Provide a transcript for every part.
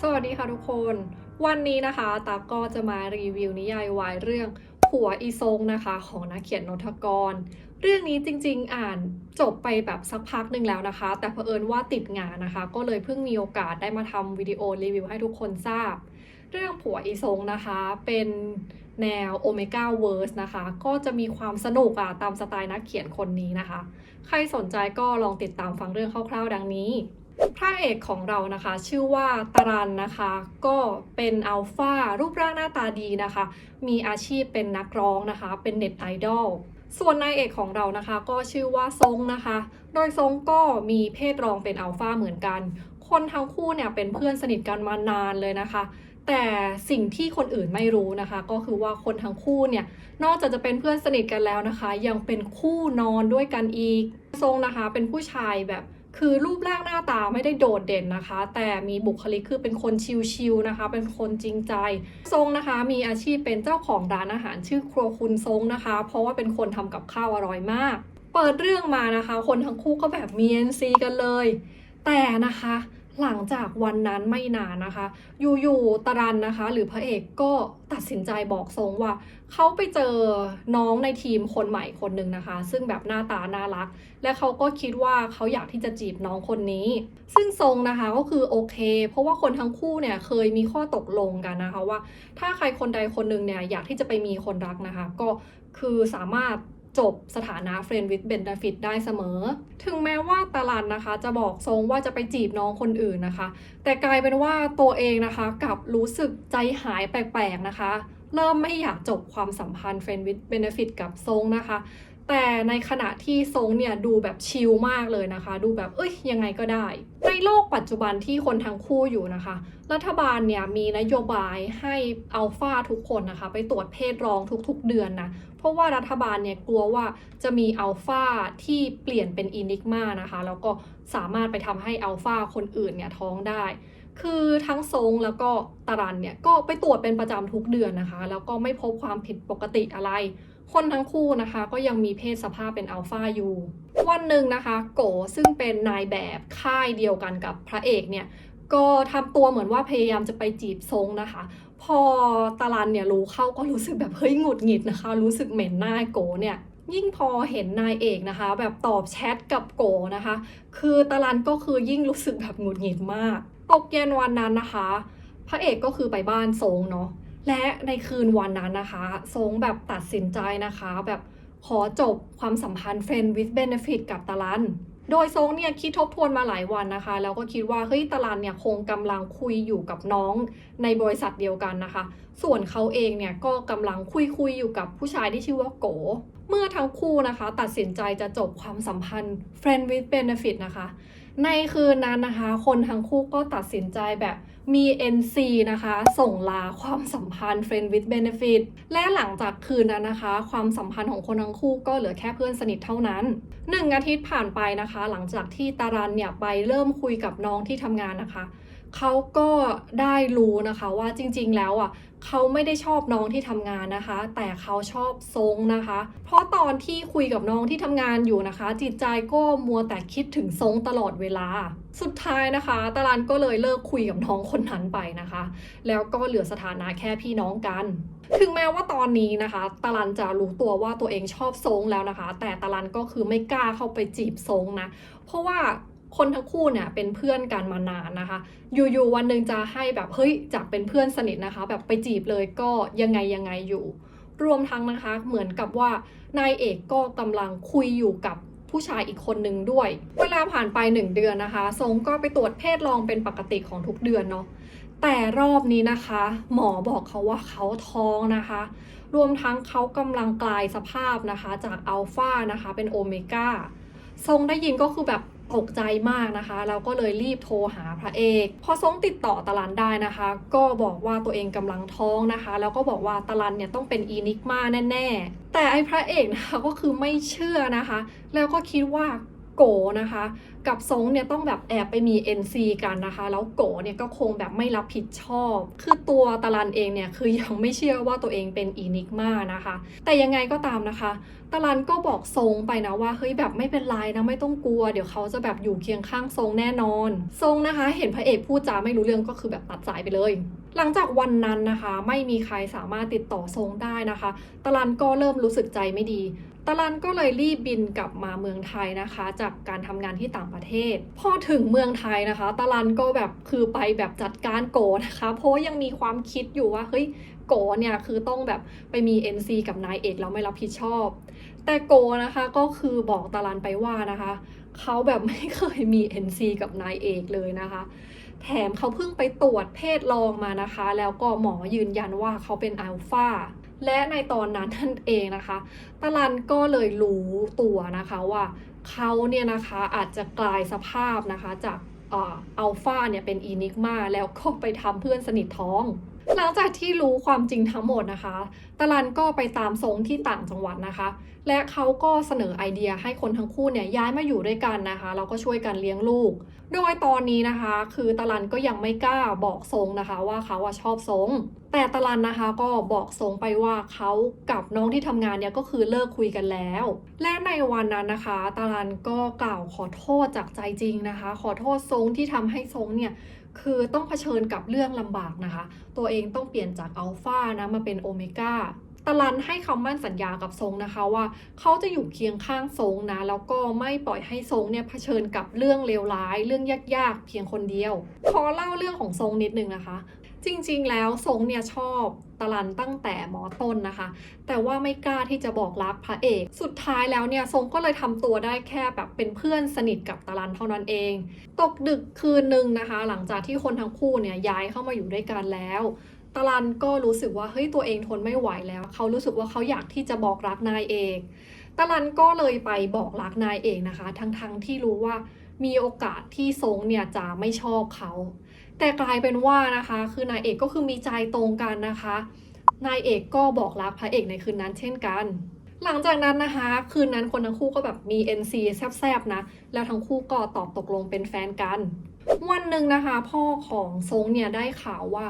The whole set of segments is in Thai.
สวัสดีค่ะทุกคนวันนี้นะคะตาก็จะมารีวิวนิยายวายเรื่องผัวอีซงนะคะของนักเขียนนนทกรเรื่องนี้จริงๆอ่านจบไปแบบสักพักหนึ่งแล้วนะคะแต่เผอิญว่าติดงานนะคะก็เลยเพิ่งมีโอกาสได้มาทำวิดีโอรีวิวให้ทุกคนทราบเรื่องผัวอีซงนะคะเป็นแนวโอเมก้าเวิร์สนะคะก็จะมีความสนุกตามสไตล์นักเขียนคนนี้นะคะใครสนใจก็ลองติดตามฟังเรื่องคร่าวๆดังนี้ พระเอกของเรานะคะชื่อว่าตารันนะคะก็เป็นอัลฟารูปร่างหน้าตาดีนะคะมีอาชีพเป็นนักร้องนะคะเป็นเน็ตไอดอลส่วนนายเอกของเรานะคะก็ชื่อว่าซงนะคะโดยซงก็มีเพศรองเป็นอัลฟาเหมือนกันคนทั้งคู่เนี่ยเป็นเพื่อนสนิทกันมานานเลยนะคะแต่สิ่งที่คนอื่นไม่รู้นะคะก็คือว่าคนทั้งคู่เนี่ยนอกจากจะเป็นเพื่อนสนิทกันแล้วนะคะยังเป็นคู่นอนด้วยกันอีกซงนะคะเป็นผู้ชายแบบ คือรูปร่างหน้าตาไม่ได้โดดเด่นนะคะแต่มีบุคลิกคือเป็นคนชิลๆนะคะเป็นคนจริงใจซงนะคะมีอาชีพเป็นเจ้าของร้านอาหารชื่อครัวคุณซงนะคะเพราะว่าเป็นคนทำกับข้าวอร่อยมากเปิดเรื่องมานะคะคนทั้งคู่ก็แบบมีNCกันเลยแต่นะคะหลังจากวันนั้นไม่นานนะคะอยู่ๆตารันนะคะหรือพระเอกก็ตัดสินใจบอกซงว่าเขาไปเจอน้องในทีมคนใหม่คนหนึ่งนะคะซึ่งแบบหน้าตาน่ารัก และเขาก็คิดว่าเขาอยากที่จะจีบน้องคนนี้ ซึ่งทรงนะคะก็คือโอเค เพราะว่าคนทั้งคู่เนี่ยเคยมีข้อตกลงกันนะคะว่าถ้าใครคนใดคนหนึ่งเนี่ยอยากที่จะไปมีคนรักนะคะก็คือสามารถจบสถานะ Friend with Benefit ได้เสมอ ถึงแม้ว่าตาลันนะคะจะบอกทรงว่าจะไปจีบน้องคนอื่นนะคะแต่กลายเป็นว่าตัวเองนะคะกลับรู้สึกใจหายแปลกๆนะคะเริ่มไม่อยากจบความสัมพันธ์ Friend with Benefit กับทรงนะคะแต่ในขณะที่ทรงเนี่ยดูแบบชิลมากเลยนะคะดูแบบยังไงก็ได้ในโลกปัจจุบันที่คนทั้งคู่อยู่นะคะรัฐบาลเนี่ยมีนโยบายให้อัลฟาทุกคนนะคะไปตรวจเพศรองทุกๆเดือนนะเพราะว่ารัฐบาลเนี่ยกลัวว่าจะมีอัลฟาที่เปลี่ยนเป็นอินิกมานะคะแล้วก็สามารถไปทำให้อัลฟาคนอื่นเนี่ยท้องได้คือทั้งทรงแล้วก็ตารันเนี่ยก็ไปตรวจเป็นประจำทุกเดือนนะคะแล้วก็ไม่พบความผิดปกติอะไร คนทั้งคู่นะคะก็ยังมีเพศสภาพเป็นอัลฟาอยู่วันหนึ่งนะคะโกซึ่งเป็นนายแบบค่ายเดียวกันกับพระเอกเนี่ยก็ทำตัวเหมือนว่าพยายามจะไปจีบซงนะคะพอตาลันเนี่ยรู้เข้าก็รู้สึกแบบหงุดหงิดนะคะรู้สึกเหม็นหน้าโกเนี่ยยิ่งพอเห็นนายเอกนะคะแบบตอบแชทกับโกนะคะคือตาลันก็คือยิ่งรู้สึกแบบหงุดหงิดมากตกเย็นวันนั้นนะคะพระเอกก็คือไปบ้านซงเนาะ และในคืนวันนั้นนะคะซงแบบตัดสินใจนะคะแบบขอจบความสัมพันธ์ Friend with Benefit กับตาลันโดยซงเนี่ยคิดทบทวนมาหลายวันนะคะแล้วก็คิดว่าตาลันเนี่ยคงกำลังคุยอยู่กับน้องในบริษัทเดียวกันนะคะส่วนเขาเองเนี่ยก็กำลังคุยอยู่กับผู้ชายที่ชื่อว่าโกเมื่อทั้งคู่นะคะตัดสินใจจะจบความสัมพันธ์ Friend with Benefit นะคะในคืนนั้นนะคะคนทั้งคู่ก็ตัดสินใจแบบมี NC นะคะส่งลาความสัมพันธ์ Friend with Benefit และหลังจากคืนนั้นนะคะความสัมพันธ์ของคนทั้งคู่ก็เหลือแค่เพื่อนสนิทเท่านั้น1 อาทิตย์ผ่านไปนะคะหลังจากที่ตารันเนี่ยไปเริ่มคุยกับน้องที่ทำงานนะคะเขาก็ได้รู้นะคะว่าจริงๆแล้วเขาไม่ได้ชอบน้องที่ทำงานนะคะแต่เขาชอบซงนะคะเพราะตอนที่คุยกับน้องที่ทำงานอยู่นะคะจิตใจก็มัวแต่คิดถึงซงตลอดเวลาสุดท้ายนะคะตาลันก็เลยเลิกคุยกับน้องคนนั้นไปนะคะแล้วก็เหลือสถานะแค่พี่น้องกันถึงแม้ว่าตอนนี้นะคะตาลันจะรู้ตัวว่าตัวเองชอบซงแล้วนะคะแต่ตาลันก็คือไม่กล้าเข้าไปจีบซงนะเพราะว่าคนทั้งคู่เนี่ยเป็นเพื่อนกันมานานนะคะอยู่ๆวันหนึ่งจะให้แบบจากเป็นเพื่อนสนิทนะคะแบบไปจีบเลยก็ยังไงอยู่รวมทั้งนะคะเหมือนกับว่านายเอกก็กำลังคุยอยู่กับผู้ชายอีกคนนึงด้วยเวลาผ่านไป1 เดือนนะคะซงก็ไปตรวจเพศรองเป็นปกติของทุกเดือนเนาะแต่รอบนี้นะคะหมอบอกเขาว่าเขาท้องนะคะรวมทั้งเขากำลังกลายสภาพนะคะจากอัลฟานะคะเป็นโอเมก้าซงได้ยินก็คือแบบตกใจมากนะคะแล้วก็เลยรีบโทรหาพระเอกพอซงติดต่อตาลันได้นะคะก็บอกว่าตัวเองกำลังท้องนะคะแล้วก็บอกว่าตาลันเนี่ยต้องเป็นอีนิกมาแน่ๆแต่ไอ้พระเอกนะคะก็คือไม่เชื่อนะคะแล้วก็คิดว่า โกนะคะกับซงเนี่ยต้องแบบแอบไปมี NC กันนะคะแล้วโกเนี่ยก็คงแบบไม่รับผิดชอบคือตัวตาลันเองเนี่ยคือยังไม่เชื่อว่าตัวเองเป็นอีนิกมานะคะแต่ยังไงก็ตามนะคะตาลันก็บอกซงไปนะว่าเฮ้ยแบบไม่เป็นไรนะไม่ต้องกลัวเดี๋ยวเขาจะแบบอยู่เคียงข้างซงแน่นอนซงนะคะเห็นพระเอกพูดจาไม่รู้เรื่องก็คือแบบตัดสายไปเลยหลังจากวันนั้นนะคะไม่มีใครสามารถติดต่อซงได้นะคะตาลันก็เริ่มรู้สึกใจไม่ดีตาลันก็เลยรีบบินกลับมาเมืองไทยนะคะจากการทำงานที่ต่างประเทศพอถึงเมืองไทยนะคะตาลันก็แบบคือไปแบบจัดการโกนะคะเพราะยังมีความคิดอยู่ว่าเฮ้ยโกเนี่ยคือต้องแบบไปมี NC กับนายเอกแล้วไม่รับผิดชอบแต่โกนะคะก็คือบอกตาลันไปว่านะคะเขาแบบไม่เคยมี NC กับนายเอกเลยนะคะแถมเขาเพิ่งไปตรวจเพศลองมานะคะแล้วก็หมอยืนยันว่าเขาเป็นอัลฟาและในตอนนั้นนั่นเองนะคะตาลันก็เลยรู้ตัวนะคะว่าเขาเนี่ยนะคะอาจจะกลายสภาพนะคะจากอัลฟาเนี่ยเป็นอีนิกมาแล้วก็ไปทำเพื่อนสนิทท้องหลังจากที่รู้ความจริงทั้งหมดนะคะตาลันก็ไปตามซงที่ต่างจังหวัดนะคะและเขาก็เสนอไอเดียให้คนทั้งคู่เนี่ยย้ายมาอยู่ด้วยกันนะคะแล้วก็ช่วยกันเลี้ยงลูกโดยตอนนี้นะคะคือตาลันก็ยังไม่กล้าบอกซงนะคะว่าเขาชอบซงแต่ตาลันนะคะก็บอกซงไปว่าเขากับน้องที่ทำงานเนี่ยก็คือเลิกคุยกันแล้วและในวันนั้นนะคะตาลันก็กล่าวขอโทษจากใจจริงนะคะขอโทษซงที่ทำให้ซงเนี่ยคือต้องเผชิญกับเรื่องลำบากนะคะตัวเองต้องเปลี่ยนจากอัลฟานะมาเป็นโอเมก้าตาลันให้คำมั่นสัญญากับซงนะคะว่าเขาจะอยู่เคียงข้างซงนะแล้วก็ไม่ปล่อยให้ซงเนี่ยเผชิญกับเรื่องเลวร้ายเรื่องยากๆเพียงคนเดียวขอเล่าเรื่องของซงนิดนึงนะคะจริงๆแล้วซงเนี่ยชอบตาลันตั้งแต่ม.ต้นนะคะแต่ว่าไม่กล้าที่จะบอกรักพระเอกสุดท้ายแล้วเนี่ยซงก็เลยทำตัวได้แค่แบบเป็นเพื่อนสนิทกับตาลันเท่านั้นเองตกดึกคืนนึงนะคะหลังจากที่คนทั้งคู่เนี่ยย้ายเข้ามาอยู่ด้วยกันแล้วตาลันก็รู้สึกว่าเฮ้ยตัวเองทนไม่ไหวแล้วเขารู้สึกว่าเขาอยากที่จะบอกรักนายเอกตาลันก็เลยไปบอกรักนายเอกนะคะทั้งที่รู้ว่ามีโอกาสที่ซงเนี่ยจะไม่ชอบเขาแต่กลายเป็นว่านะคะคือนายเอกก็คือมีใจตรงกันนะคะนายเอกก็บอกรักพระเอกในคืนนั้นเช่นกันหลังจากนั้นนะคะคืนนั้นคนทั้งคู่ก็แบบมี NC แซบๆนะแล้วทั้งคู่ก็ตอบตกลงเป็นแฟนกันวันหนึ่งนะคะพ่อของซงเนี่ยได้ข่าวว่า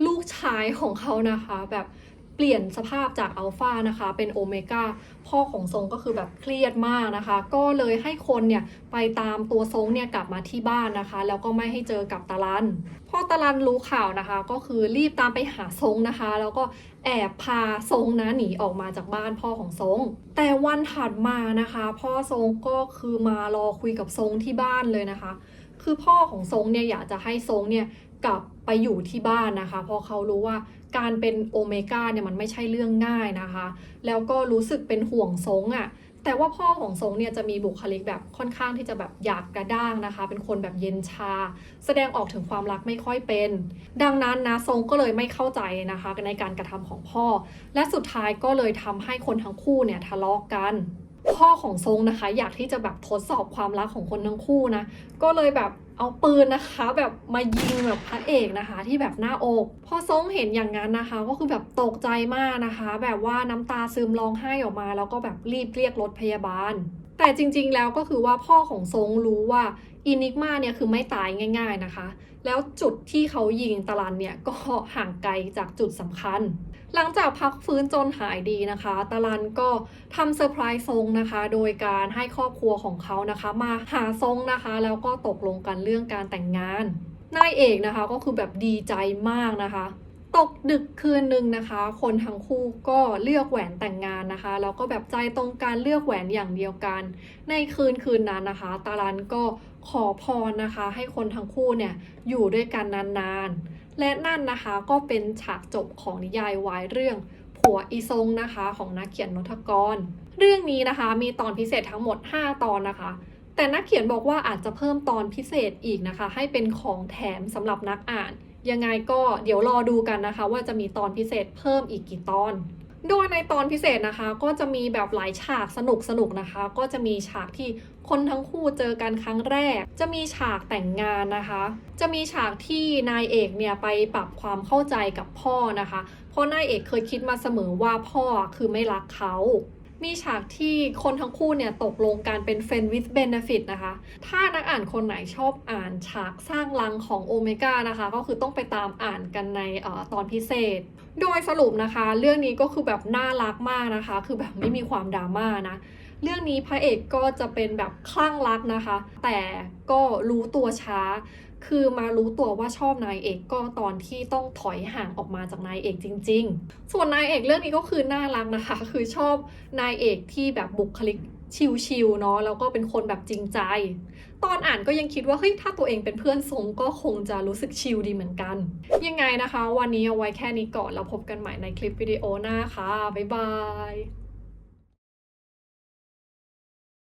ลูกชายของเขานะคะแบบเปลี่ยนสภาพจากอัลฟานะคะเป็นโอเมก้าพ่อของซงก็คือแบบเครียดมากนะคะก็เลยให้คนเนี่ยไปตามตัวซงเนี่ยกลับมาที่บ้านนะคะแล้วก็ไม่ให้เจอกับตาลันพอตาลันรู้ข่าวนะคะก็คือรีบตามไปหาซงนะคะแล้วก็แอบพาซงนะหนีออกมาจากบ้านพ่อของซงแต่วันถัดมานะคะพ่อซงก็คือมารอคุยกับซงที่บ้านเลยนะคะคือพ่อของซงเนี่ยอยากจะให้ซงเนี่ยกลับไปอยู่ที่บ้านนะคะเพราะเขารู้ว่าการเป็นโอเมก้าเนี่ยมันไม่ใช่เรื่องง่ายนะคะแล้วก็รู้สึกเป็นห่วงซงอ่ะแต่ว่าพ่อของซงเนี่ยจะมีบุคลิกแบบค่อนข้างที่จะแบบหยาบกระด้างนะคะเป็นคนแบบเย็นชาแสดงออกถึงความรักไม่ค่อยเป็นดังนั้นนะซงก็เลยไม่เข้าใจนะคะในการกระทำของพ่อและสุดท้ายก็เลยทำให้คนทั้งคู่เนี่ยทะเลาะกันพ่อของซงนะคะอยากที่จะแบบทดสอบความรักของคนทั้งคู่นะก็เลยแบบเอาปืนนะคะแบบมายิงแบบพระเอกนะคะที่แบบหน้าอกพอซงเห็นอย่างนั้นนะคะก็คือแบบตกใจมากนะคะแบบว่าน้ำตาซึมร้องไห้ออกมาแล้วก็แบบรีบเรียกรถพยาบาลแต่จริงๆแล้วก็คือว่าพ่อของซงรู้ว่าอินิกมาเนี่ยคือไม่ตายง่ายๆนะคะแล้วจุดที่เขายิงตาลันเนี่ยก็ห่างไกลจากจุดสำคัญหลังจากพักฟื้นจนหายดีนะคะตาลันก็ทำเซอร์ไพรส์ซงนะคะโดยการให้ครอบครัวของเขานะคะมาหาซงนะคะแล้วก็ตกลงกันเรื่องการแต่งงานนายเอกนะคะก็คือแบบดีใจมากนะคะตกดึกคืนนึงนะคะคนทั้งคู่ก็เลือกแหวนแต่งงานนะคะแล้วก็แบบใจตรงกันเลือกแหวนอย่างเดียวกันในคืนนั้นนะคะตาลันก็ขอพรนะคะให้คนทั้งคู่เนี่ยอยู่ด้วยกันนานๆและนั่นนะคะก็เป็นฉากจบของนิยายวายเรื่องผัวอีซงนะคะของนักเขียนนทกรเรื่องนี้นะคะมีตอนพิเศษทั้งหมด5ตอนนะคะแต่นักเขียนบอกว่าอาจจะเพิ่มตอนพิเศษอีกนะคะให้เป็นของแถมสำหรับนักอ่านยังไงก็เดี๋ยวรอดูกันนะคะว่าจะมีตอนพิเศษเพิ่มอีกกี่ตอนโดยในตอนพิเศษนะคะก็จะมีแบบหลายฉากสนุกนะคะก็จะมีฉากที่คนทั้งคู่เจอกันครั้งแรกจะมีฉากแต่งงานนะคะจะมีฉากที่นายเอกเนี่ยไปปรับความเข้าใจกับพ่อนะคะเพราะนายเอกเคยคิดมาเสมอว่าพ่อคือไม่รักเขา มีฉากที่คนทั้งคู่เนี่ยตกลงการเป็น Friend with Benefit นะคะ ถ้านักอ่านคนไหนชอบอ่านฉากสร้างรังของโอเมก้านะคะก็คือต้องไปตามอ่านกันในตอนพิเศษ โดยสรุปนะคะเรื่องนี้ก็คือแบบน่ารักมากนะคะคือแบบไม่มีความดราม่านะเรื่องนี้พระเอกก็จะเป็นแบบคลั่งรักนะคะแต่ก็รู้ตัวช้าคือมารู้ตัวว่าชอบนายเอกก็ตอนที่ต้องถอยห่างออกมาจากนายเอกจริงๆส่วนนายเอกเรื่องนี้ก็คือน่ารักนะคะคือชอบนายเอกที่แบบบุคลิกชิลๆเนาะแล้วก็เป็นคนแบบจริงใจตอนอ่านก็ยังคิดว่าเฮ้ยถ้าตัวเองเป็นเพื่อนทรงก็คงจะรู้สึกชิลดีเหมือนกันยังไงนะคะวันนี้เอาไว้แค่นี้ก่อนแล้วพบกันใหม่ในคลิปวิดีโอหน้าค่ะบ๊ายบาย